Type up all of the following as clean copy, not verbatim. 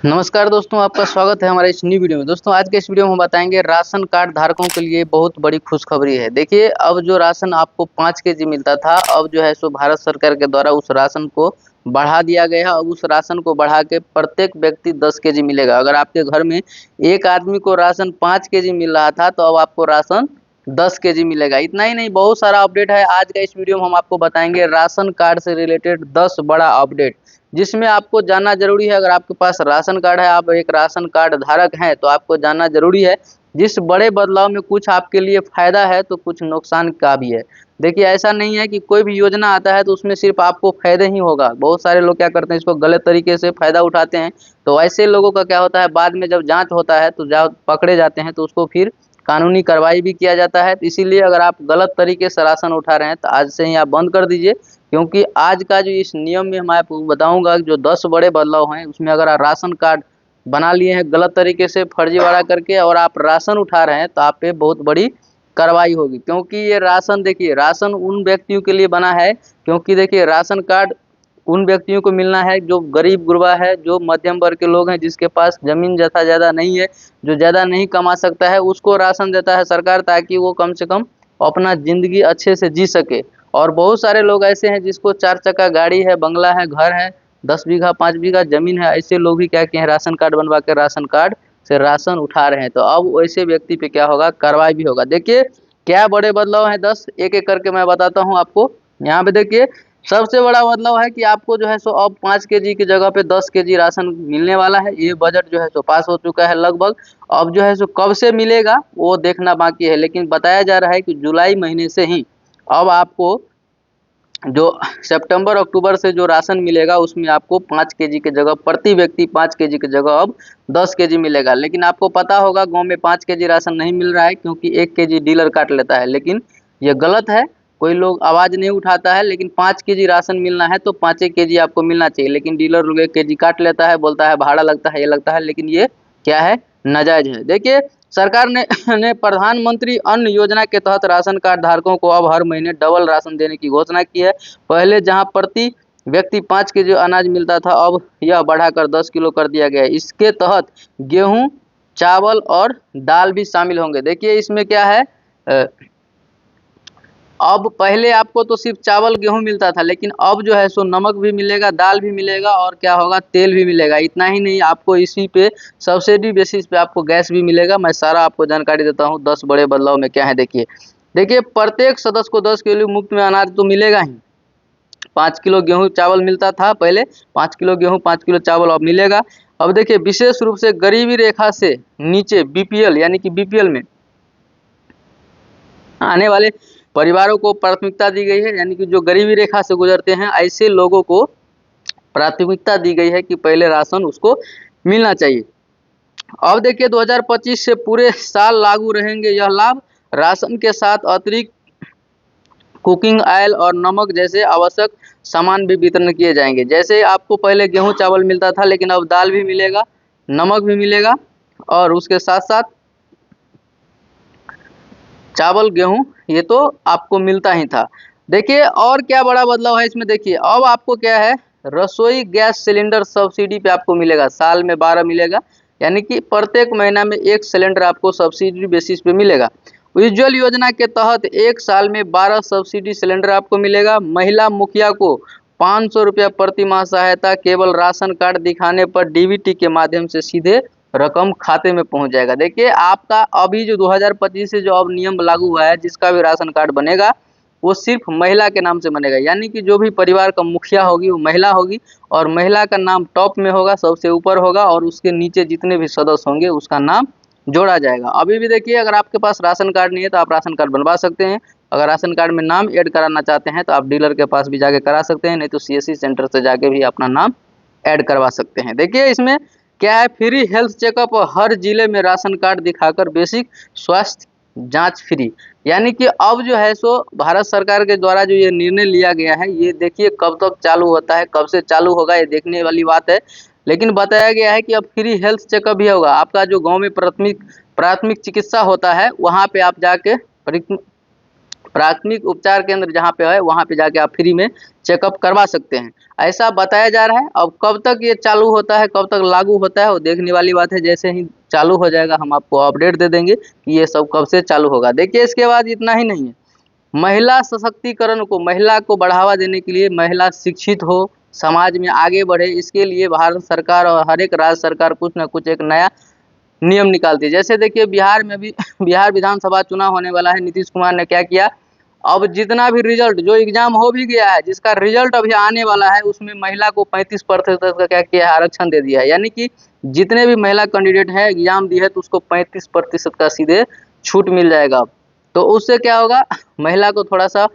नमस्कार दोस्तों, आपका स्वागत है हमारे इस न्यू वीडियो में। दोस्तों आज के इस वीडियो में हम बताएंगे राशन कार्ड धारकों के लिए बहुत बड़ी खुशखबरी है। देखिए, अब जो राशन आपको 5 केजी मिलता था, अब जो है सो भारत सरकार के द्वारा उस राशन को बढ़ा दिया गया है। अब उस राशन को बढ़ा के प्रत्येक व्यक्ति 10 केजी मिलेगा। अगर आपके घर में एक आदमी को राशन 5 केजी मिल रहा था, तो अब आपको राशन 10 केजी मिलेगा। इतना ही नहीं, बहुत सारा अपडेट है। आज का इस वीडियो में हम आपको बताएंगे राशन कार्ड से रिलेटेड 10 बड़ा अपडेट, जिसमें आपको जानना जरूरी है। अगर आपके पास राशन कार्ड है, आप एक राशन कार्ड धारक हैं, तो आपको जानना जरूरी है। जिस बड़े बदलाव में कुछ आपके लिए फायदा है तो कुछ नुकसान का भी है। देखिए, ऐसा नहीं है कि कोई भी योजना आता है तो उसमें सिर्फ आपको फायदे ही होगा। बहुत सारे लोग क्या करते हैं, इसको गलत तरीके से फायदा उठाते हैं। तो ऐसे लोगों का क्या होता है, बाद में जब जांच होता है तो जब पकड़े जाते हैं तो उसको फिर कानूनी कार्रवाई भी किया जाता है। तो इसीलिए अगर आप गलत तरीके से राशन उठा रहे हैं तो आज से ही आप बंद कर दीजिए, क्योंकि आज का जो इस नियम में मैं आपको बताऊंगा जो 10 बड़े बदलाव हैं, उसमें अगर आप राशन कार्ड बना लिए हैं गलत तरीके से फर्जीवाड़ा करके और आप राशन उठा रहे हैं, तो आप पे बहुत बड़ी कार्रवाई होगी। क्योंकि ये राशन, देखिए, राशन उन व्यक्तियों के लिए बना है, क्योंकि देखिए राशन कार्ड उन व्यक्तियों को मिलना है जो गरीब गुरबा है, जो मध्यम वर्ग के लोग हैं, जिसके पास जमीन जथा ज़्यादा नहीं है, जो ज़्यादा नहीं कमा सकता है, उसको राशन देता है सरकार, ताकि वो कम से कम अपना ज़िंदगी अच्छे से जी सके। और बहुत सारे लोग ऐसे हैं जिसको 4 चक्का गाड़ी है, बंगला है, घर है, 10 बीघा 5 बीघा ज़मीन है। ऐसे लोग भी क्या किए हैं, राशन कार्ड बनवा के राशन कार्ड से राशन उठा रहे हैं। तो अब वैसे व्यक्ति पे क्या होगा, कार्रवाई भी होगा। देखिए, क्या बड़े बदलाव हैं, 10 एक एक करके मैं बताता हूँ आपको। यहाँ पे देखिए, सबसे बड़ा बदलाव है कि आपको जो है सो अब 5 केजी की जगह पे 10 केजी राशन मिलने वाला है। ये बजट जो है सो पास हो चुका है लगभग। अब जो है सो कब से मिलेगा वो देखना बाकी है, लेकिन बताया जा रहा है कि जुलाई महीने से ही अब आपको जो सितंबर अक्टूबर से जो राशन मिलेगा उसमें आपको 5 केजी की जगह, प्रति व्यक्ति 5 केजी की जगह अब 10 केजी मिलेगा। लेकिन आपको पता होगा गांव में 5 केजी राशन नहीं मिल रहा है, क्योंकि 1 केजी डीलर काट लेता है। लेकिन ये गलत है, कोई लोग आवाज़ नहीं उठाता है। लेकिन 5 केजी राशन मिलना है तो 5 केजी आपको मिलना चाहिए। लेकिन डीलर लोग 1 केजी काट लेता है, बोलता है भाड़ा लगता है, ये लगता है, लेकिन ये क्या है, नाजायज है। देखिए, सरकार ने प्रधानमंत्री अन्न योजना के तहत राशन कार्ड धारकों को अब हर महीने डबल राशन देने की घोषणा की है। पहले जहां प्रति व्यक्ति 5 केजी अनाज मिलता था, अब यह बढ़ाकर 10 किलो कर दिया गया है। इसके तहत गेहूं, चावल और दाल भी शामिल होंगे। देखिए, इसमें क्या है, अब पहले आपको तो सिर्फ चावल गेहूं मिलता था, लेकिन अब जो है सो नमक भी मिलेगा, दाल भी मिलेगा और क्या होगा, तेल भी मिलेगा। इतना ही नहीं, आपको इसी पे सब्सिडी बेसिस पे आपको गैस भी मिलेगा। मैं सारा आपको जानकारी देता हूँ 10 बड़े बदलाव में क्या है। देखिए, प्रत्येक सदस्य को 10 किलो मुफ्त में अनाज तो मिलेगा ही। 5 किलो गेहूं चावल मिलता था पहले, 5 किलो गेहूं 5 किलो चावल अब मिलेगा। अब देखिए, विशेष रूप से गरीबी रेखा से नीचे बीपीएल यानी कि बीपीएल में आने वाले परिवारों को प्राथमिकता दी गई है। यानी कि जो गरीबी रेखा से गुजरते हैं, ऐसे लोगों को प्राथमिकता दी गई है कि पहले राशन उसको मिलना चाहिए। अब देखिए, 2025 से पूरे साल लागू रहेंगे यह लाभ। राशन के साथ अतिरिक्त कुकिंग ऑयल और नमक जैसे आवश्यक सामान भी वितरण किए जाएंगे। जैसे आपको पहले गेहूं चावल मिलता था, लेकिन अब दाल भी मिलेगा, नमक भी मिलेगा और उसके साथ साथ चावल गेहूं ये तो आपको मिलता ही था। देखिए, और क्या बड़ा बदलाव है इसमें, देखिए अब आपको क्या है, रसोई गैस सिलेंडर सब्सिडी पे आपको मिलेगा। साल में 12 मिलेगा, यानी कि प्रत्येक महीना में 1 सिलेंडर आपको सब्सिडी बेसिस पे मिलेगा। उज्ज्वल योजना के तहत 1 साल में 12 सब्सिडी सिलेंडर आपको मिलेगा। महिला मुखिया को 500 रुपया प्रति माह सहायता केवल राशन कार्ड दिखाने पर डीबीटी के माध्यम से सीधे रकम खाते में पहुंच जाएगा। देखिए, आपका अभी जो 2025 से जो अब नियम लागू हुआ है, जिसका भी राशन कार्ड बनेगा वो सिर्फ महिला के नाम से बनेगा। यानी कि जो भी परिवार का मुखिया होगी वो महिला होगी, और महिला का नाम टॉप में होगा, सबसे ऊपर होगा, और उसके नीचे जितने भी सदस्य होंगे उसका नाम जोड़ा जाएगा। अभी भी देखिए, अगर आपके पास राशन कार्ड नहीं है तो आप राशन कार्ड बनवा सकते हैं। अगर राशन कार्ड में नाम ऐड कराना चाहते हैं तो आप डीलर के पास भी जाके करा सकते हैं, नहीं तो सीएससी सेंटर से जाके भी अपना नाम ऐड करवा सकते हैं। देखिए, इसमें क्या है, फ्री हेल्थ चेकअप हर जिले में राशन कार्ड दिखाकर बेसिक स्वास्थ्य जांच फ्री। यानी कि अब जो है सो भारत सरकार के द्वारा जो ये निर्णय लिया गया है, ये देखिए कब तक चालू होता है, कब से चालू होगा, ये देखने वाली बात है। लेकिन बताया गया है कि अब फ्री हेल्थ चेकअप भी होगा। आपका जो गांव में प्राथमिक प्राथमिक चिकित्सा होता है, वहाँ पे आप जाके प्राथमिक उपचार केंद्र जहाँ पे है, वहाँ पे जाके आप फ्री में चेकअप करवा सकते हैं। ऐसा बताया जा रहा है। अब कब तक ये चालू होता है, कब तक लागू होता है, वो देखने वाली बात है। जैसे ही चालू हो जाएगा हम आपको अपडेट दे देंगे कि ये सब कब से चालू होगा। देखिए इसके बाद इतना ही नहीं है, महिला सशक्तिकरण को, महिला को बढ़ावा देने के लिए, महिला शिक्षित हो, समाज में आगे बढ़े, इसके लिए भारत सरकार और हर एक राज्य सरकार कुछ ना कुछ एक नया नियम निकालती है। जैसे देखिए बिहार में भी बिहार विधानसभा चुनाव होने वाला है। नीतीश कुमार ने क्या किया, अब जितना भी रिजल्ट, जो एग्जाम हो भी गया है, जिसका रिजल्ट अभी आने वाला है, उसमें महिला को 35% का क्या किया है, आरक्षण दे दिया है। यानी कि जितने भी महिला कैंडिडेट है एग्जाम दी है तो उसको 35% का सीधे छूट मिल जाएगा। तो उससे क्या होगा, महिला को थोड़ा सा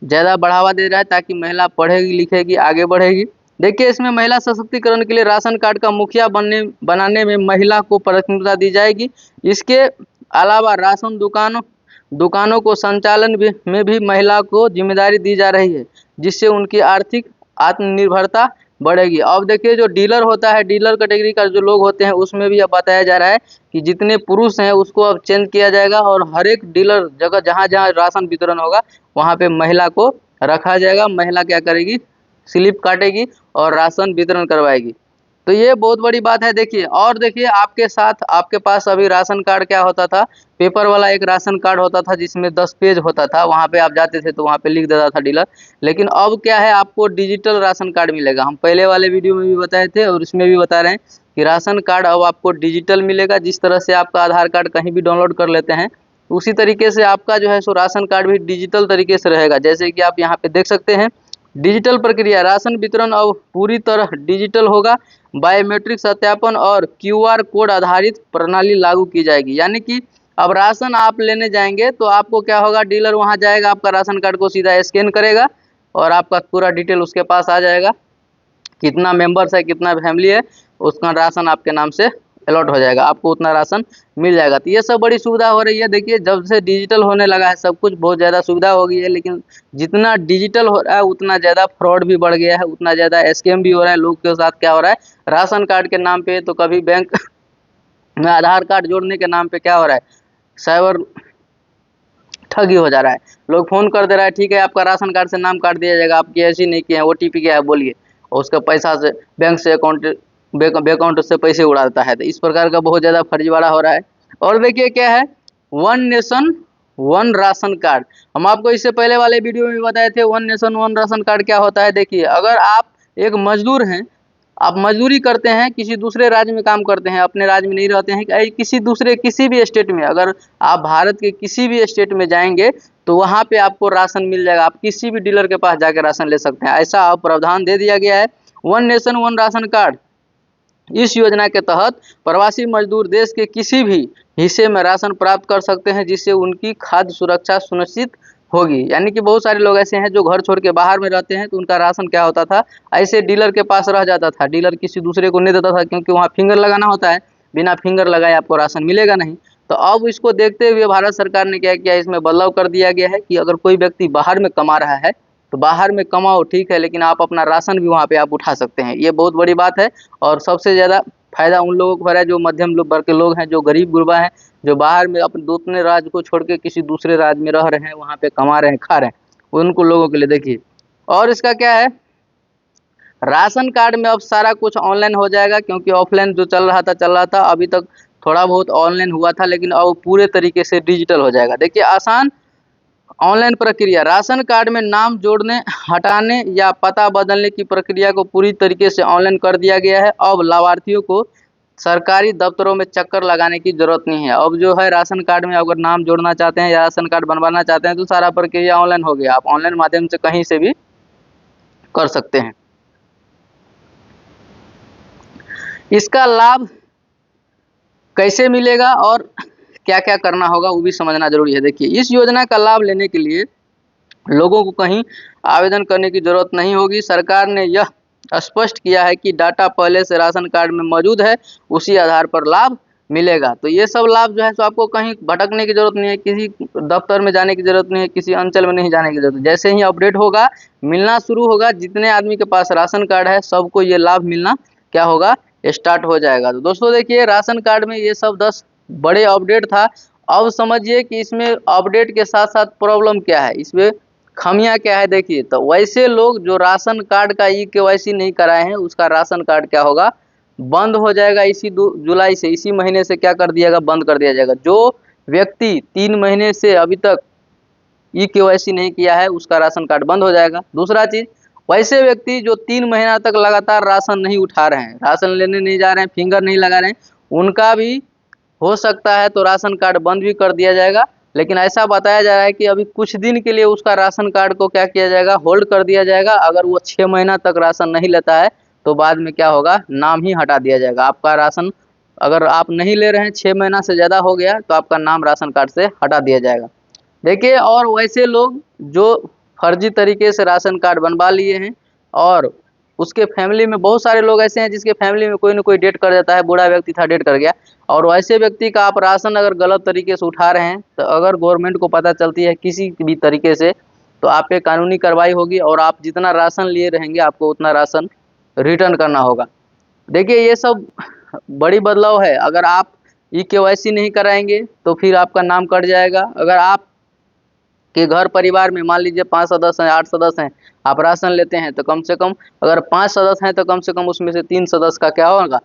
ज़्यादा बढ़ावा दे रहा है ताकि महिला पढ़ेगी लिखेगी आगे बढ़ेगी। देखिए इसमें महिला सशक्तिकरण के लिए राशन कार्ड का मुखिया बनाने में महिला को प्राथमिकता दी जाएगी। इसके अलावा राशन दुकानों को संचालन में भी महिला को जिम्मेदारी दी जा रही है, जिससे उनकी आर्थिक आत्मनिर्भरता बढ़ेगी। अब देखिए जो डीलर होता है, डीलर कैटेगरी का जो लोग होते हैं, उसमें भी अब बताया जा रहा है कि जितने पुरुष हैं उसको अब चेंज किया जाएगा और हर एक डीलर जगह जहाँ जहाँ राशन वितरण होगा वहाँ पे महिला को रखा जाएगा। महिला क्या करेगी, स्लिप काटेगी और राशन वितरण करवाएगी। तो ये बहुत बड़ी बात है। देखिए और देखिए आपके साथ, आपके पास अभी राशन कार्ड क्या होता था, पेपर वाला एक राशन कार्ड होता था जिसमें 10 पेज होता था, वहाँ पे आप जाते थे तो वहाँ पे लिख देता था डीलर। लेकिन अब क्या है, आपको डिजिटल राशन कार्ड मिलेगा। हम पहले वाले वीडियो में भी बताए थे और इसमें भी बता रहे हैं कि राशन कार्ड अब आपको डिजिटल मिलेगा। जिस तरह से आपका आधार कार्ड कहीं भी डाउनलोड कर लेते हैं, उसी तरीके से आपका जो है सो राशन कार्ड भी डिजिटल तरीके से रहेगा। जैसे कि आप यहाँ पे देख सकते हैं, डिजिटल प्रक्रिया, राशन वितरण अब पूरी तरह डिजिटल होगा। बायोमेट्रिक सत्यापन और क्यूआर कोड आधारित प्रणाली लागू की जाएगी। यानी कि अब राशन आप लेने जाएंगे तो आपको क्या होगा, डीलर वहां जाएगा, आपका राशन कार्ड को सीधा स्कैन करेगा और आपका पूरा डिटेल उसके पास आ जाएगा, कितना मेंबर्स है, कितना फैमिली है, उसका राशन आपके नाम से अलॉट हो जाएगा, आपको उतना राशन मिल जाएगा। तो ये सब बड़ी सुविधा हो रही है। देखिए जब से डिजिटल होने लगा है सब कुछ, बहुत ज़्यादा सुविधा हो गई है। लेकिन जितना डिजिटल हो रहा है उतना ज़्यादा फ्रॉड भी बढ़ गया है, उतना ज़्यादा स्कैम भी हो रहा है। लोग के साथ क्या हो रहा है, राशन कार्ड के नाम पे तो कभी बैंक में आधार कार्ड जोड़ने के नाम पे क्या हो रहा है, साइबर ठगी हो जा रहा है। लोग फ़ोन कर दे रहा है, ठीक है आपका राशन कार्ड से नाम काट दिया जाएगा, आपकी ऐसी नहीं किए हैं, ओटीपी क्या है बोलिए, और उसका पैसा से बैंक से अकाउंट से पैसे उड़ाता है। तो इस प्रकार का बहुत ज़्यादा फर्जीवाड़ा हो रहा है। और देखिए क्या है, one nation one ration card, हम आपको इससे पहले वाले वीडियो में भी बताए थे one nation one ration card क्या होता है। देखिए अगर आप एक मजदूर हैं, आप मजदूरी करते हैं, किसी दूसरे राज्य में काम करते हैं, अपने राज्य में नहीं रहते हैं, किसी भी स्टेट में, अगर आप भारत के किसी भी स्टेट में जाएंगे तो वहाँ पे आपको राशन मिल जाएगा। आप किसी भी डीलर के पास जाकर राशन ले सकते हैं, ऐसा प्रावधान दे दिया गया है। One nation one ration card, इस योजना के तहत प्रवासी मजदूर देश के किसी भी हिस्से में राशन प्राप्त कर सकते हैं, जिससे उनकी खाद्य सुरक्षा सुनिश्चित होगी। यानी कि बहुत सारे लोग ऐसे हैं जो घर छोड़ के बाहर में रहते हैं, तो उनका राशन क्या होता था, ऐसे डीलर के पास रह जाता था, डीलर किसी दूसरे को नहीं देता था, क्योंकि वहाँ फिंगर लगाना होता है, बिना फिंगर लगाए आपको राशन मिलेगा नहीं। तो अब इसको देखते हुए भारत सरकार ने क्या किया, इसमें बदलाव कर दिया गया है कि अगर कोई व्यक्ति बाहर में कमा रहा है तो बाहर में कमाओ ठीक है, लेकिन आप अपना राशन भी वहाँ पे आप उठा सकते हैं। ये बहुत बड़ी बात है। और सबसे ज़्यादा फायदा उन लोगों को हो रहा है जो मध्यम वर्ग के लोग हैं, जो गरीब गुरबा हैं, जो बाहर में अपने दूसरे राज्य को छोड़ के किसी दूसरे राज्य में रह रहे हैं, वहाँ पे कमा रहे हैं, खा रहे हैं, उनको लोगों के लिए देखिए। और इसका क्या है, राशन कार्ड में अब सारा कुछ ऑनलाइन हो जाएगा, क्योंकि ऑफलाइन जो चल रहा था अभी तक थोड़ा बहुत ऑनलाइन हुआ था, लेकिन अब पूरे तरीके से डिजिटल हो जाएगा। देखिए आसान ऑनलाइन प्रक्रिया, राशन कार्ड में नाम जोड़ने, हटाने या पता बदलने की प्रक्रिया को पूरी तरीके से ऑनलाइन कर दिया गया है। अब लाभार्थियों को सरकारी दफ्तरों में चक्कर लगाने की जरूरत नहीं है। अब जो है राशन कार्ड में अगर नाम जोड़ना चाहते हैं या राशन कार्ड बनवाना चाहते हैं तो सारा प्रक्रिया ऑनलाइन हो गया, आप ऑनलाइन माध्यम से कहीं से भी कर सकते हैं। इसका लाभ कैसे मिलेगा और क्या क्या करना होगा वो भी समझना जरूरी है। देखिए इस योजना का लाभ लेने के लिए लोगों को कहीं आवेदन करने की जरूरत नहीं होगी। सरकार ने यह स्पष्ट किया है कि डाटा पहले से राशन कार्ड में मौजूद है, उसी आधार पर लाभ मिलेगा। तो ये सब लाभ जो है सो आपको कहीं भटकने की जरूरत नहीं है, किसी दफ्तर में जाने की जरूरत नहीं है, किसी अंचल में नहीं जाने की जरूरत। जैसे ही अपडेट होगा, मिलना शुरू होगा, जितने आदमी के पास राशन कार्ड है सबको ये लाभ मिलना क्या होगा, स्टार्ट हो जाएगा। तो दोस्तों देखिए राशन कार्ड में ये सब 10 बड़े अपडेट था। अब समझिए कि इसमें अपडेट के साथ साथ प्रॉब्लम क्या है, इसमें खामियां क्या है देखिए। तो वैसे लोग जो राशन कार्ड का ई-केवाईसी नहीं कराए हैं, उसका राशन कार्ड क्या होगा, बंद हो जाएगा। इसी जुलाई से, इसी महीने से क्या कर दिया जाएगा, बंद कर दिया जाएगा। जो व्यक्ति 3 महीने से अभी तक ई-केवाईसी नहीं किया है, उसका राशन कार्ड बंद हो जाएगा। दूसरा चीज, वैसे व्यक्ति जो 3 महीना तक लगातार राशन नहीं उठा रहे हैं, राशन लेने नहीं जा रहे हैं, फिंगर नहीं लगा रहे हैं, उनका भी हो सकता है तो राशन कार्ड बंद भी कर दिया जाएगा। लेकिन ऐसा बताया जा रहा है कि अभी कुछ दिन के लिए उसका राशन कार्ड को क्या किया जाएगा, होल्ड कर दिया जाएगा। अगर वो 6 महीना तक राशन नहीं लेता है तो बाद में क्या होगा, नाम ही हटा दिया जाएगा। आपका राशन अगर आप नहीं ले रहे हैं, 6 महीना से ज़्यादा हो गया, तो आपका नाम राशन कार्ड से हटा दिया जाएगा। देखिए, और वैसे लोग जो फर्जी तरीके से राशन कार्ड बनवा लिए हैं, और उसके फैमिली में बहुत सारे लोग ऐसे हैं जिसके फैमिली में कोई ना कोई डेट कर जाता है, बूढ़ा व्यक्ति था डेट कर गया, और वैसे व्यक्ति का आप राशन अगर गलत तरीके से उठा रहे हैं, तो अगर गवर्नमेंट को पता चलती है किसी भी तरीके से, तो आप पे कानूनी कार्रवाई होगी, और आप जितना राशन लिए रहेंगे आपको उतना राशन रिटर्न करना होगा। देखिए, ये सब बड़ी बदलाव है। अगर आप ई-केवाईसी नहीं कराएंगे तो फिर आपका नाम कट जाएगा। अगर आप कि घर परिवार में मान लीजिए 5 सदस्य हैं, 8 सदस्य हैं, आप राशन लेते हैं, तो कम से कम अगर 5 सदस्य हैं तो कम से कम उसमें से 3 सदस्य का क्या होगा,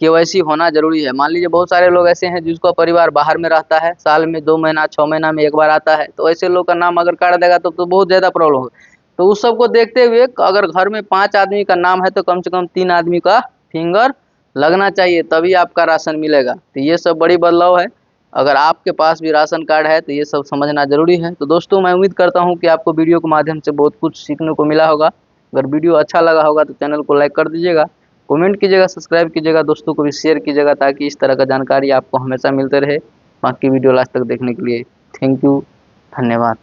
केवाईसी होना जरूरी है। मान लीजिए बहुत सारे लोग ऐसे हैं जिसका परिवार बाहर में रहता है, साल में 2 महीना 6 महीना में एक बार आता है, तो ऐसे लोग का नाम अगर काट देगा तो बहुत ज़्यादा प्रॉब्लम होगा। तो उस सबको देखते हुए अगर घर में 5 आदमी का नाम है तो कम से कम 3 आदमी का फिंगर लगना चाहिए, तभी आपका राशन मिलेगा। तो ये सब बड़ी बदलाव है। अगर आपके पास भी राशन कार्ड है तो ये सब समझना ज़रूरी है। तो दोस्तों, मैं उम्मीद करता हूँ कि आपको वीडियो के माध्यम से बहुत कुछ सीखने को मिला होगा। अगर वीडियो अच्छा लगा होगा तो चैनल को लाइक कर दीजिएगा, कमेंट कीजिएगा, सब्सक्राइब कीजिएगा, दोस्तों को भी शेयर कीजिएगा, ताकि इस तरह का जानकारी आपको हमेशा मिलते रहे। बाकी वीडियो लास्ट तक देखने के लिए थैंक यू, धन्यवाद।